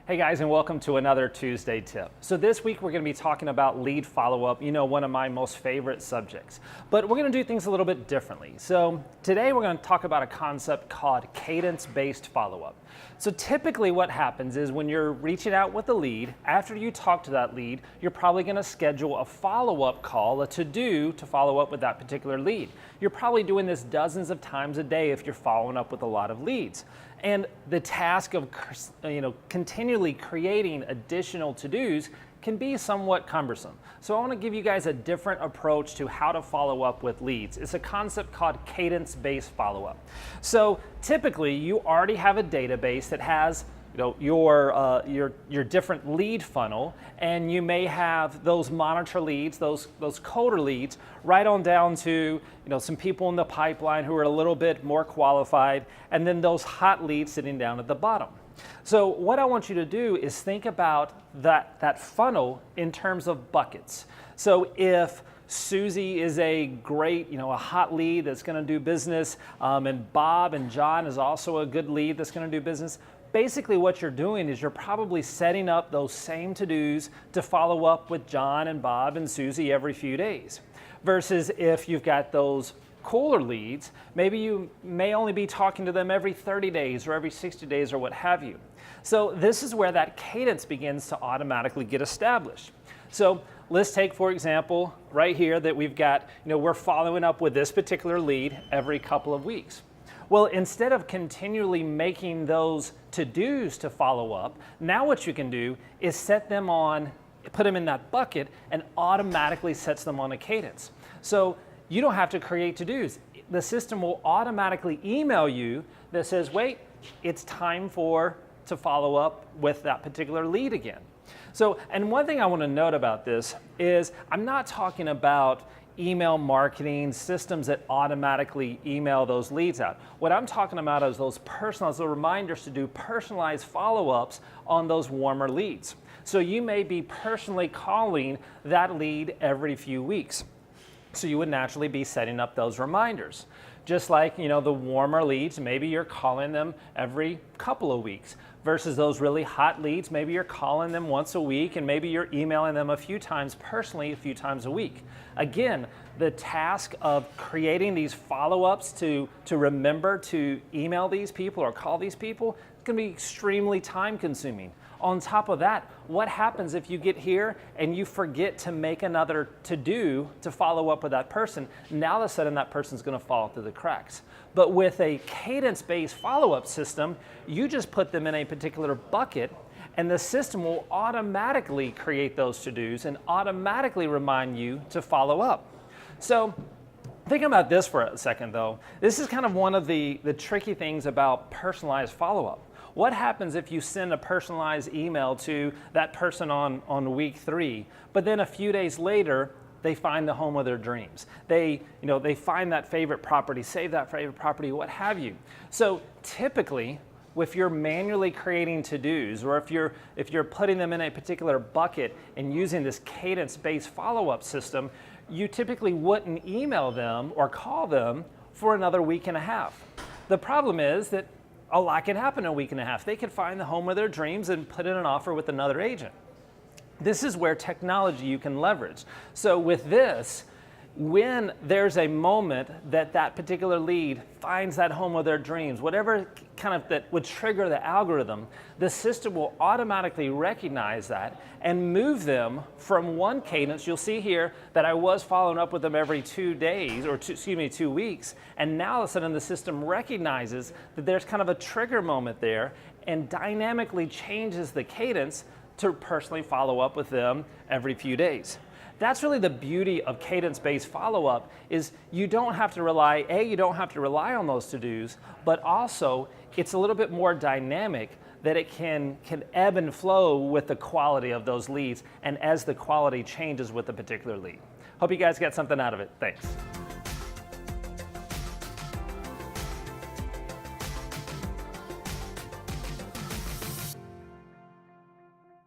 Hey guys, and welcome to another Tuesday tip. So this week we're going to be talking about lead follow-up, one of my most favorite subjects. But we're going to do things a little bit differently. So today we're going to talk about a concept called cadence-based follow-up. So typically what happens is when you're reaching out with a lead, after you talk to that lead, you're probably going to schedule a follow-up call, a to-do to follow up with that particular lead. You're probably doing this dozens of times a day if you're following up with a lot of leads. And the task of continually creating additional to-dos can be somewhat cumbersome. So I want to give you guys a different approach to how to follow up with leads. It's a concept called cadence-based follow-up. So typically you already have a database that has your different lead funnel, and you may have those monitor leads, those coder leads, right on down to some people in the pipeline who are a little bit more qualified, and then those hot leads sitting down at the bottom. So what I want you to do is think about that funnel in terms of buckets. So if Susie is a great, a hot lead that's going to do business, and Bob and John is also a good lead that's going to do business. Basically what you're doing is you're probably setting up those same to-dos to follow up with John and Bob and Susie every few days. Versus if you've got those cooler leads, maybe you may only be talking to them every 30 days or every 60 days or what have you. So this is where that cadence begins to automatically get established. So let's take, for example, right here that we've got, we're following up with this particular lead every couple of weeks. Well, instead of continually making those to-dos to follow up, now what you can do is set them on, put them in that bucket, and automatically sets them on a cadence. So you don't have to create to-dos. The system will automatically email you that says, wait, it's time to follow up with that particular lead again. So, and one thing I want to note about this is I'm not talking about email marketing systems that automatically email those leads out. What I'm talking about is those personalized reminders to do personalized follow-ups on those warmer leads. So you may be personally calling that lead every few weeks. So you would naturally be setting up those reminders. Just like, the warmer leads, maybe you're calling them every couple of weeks. Versus those really hot leads, maybe you're calling them once a week, and maybe you're emailing them a few times personally, a few times a week. Again, the task of creating these follow-ups to remember to email these people or call these people is going to be extremely time consuming. On top of that, what happens if you get here and you forget to make another to-do to follow up with that person? Now all of a sudden that person's going to fall through the cracks. But with a cadence-based follow-up system, you just put them in a particular bucket, and the system will automatically create those to-dos and automatically remind you to follow up. So think about this for a second though. This is kind of one of the tricky things about personalized follow-up. What happens if you send a personalized email to that person on week 3, but then a few days later, they find the home of their dreams. They find that favorite property, save that favorite property, what have you. So typically, if you're manually creating to-dos, or if you're putting them in a particular bucket and using this cadence-based follow-up system, you typically wouldn't email them or call them for another week and a half. The problem is that a lot can happen in a week and a half. They could find the home of their dreams and put in an offer with another agent. This is where technology you can leverage. So with this, when there's a moment that particular lead finds that home of their dreams, whatever kind of that would trigger the algorithm, the system will automatically recognize that and move them from one cadence. You'll see here that I was following up with them every 2 days, or 2 weeks, and now all of a sudden the system recognizes that there's kind of a trigger moment there and dynamically changes the cadence to personally follow up with them every few days. That's really the beauty of cadence-based follow-up, is you don't have to rely on those to-dos, but also it's a little bit more dynamic, that it can ebb and flow with the quality of those leads and as the quality changes with the particular lead. Hope you guys got something out of it. Thanks.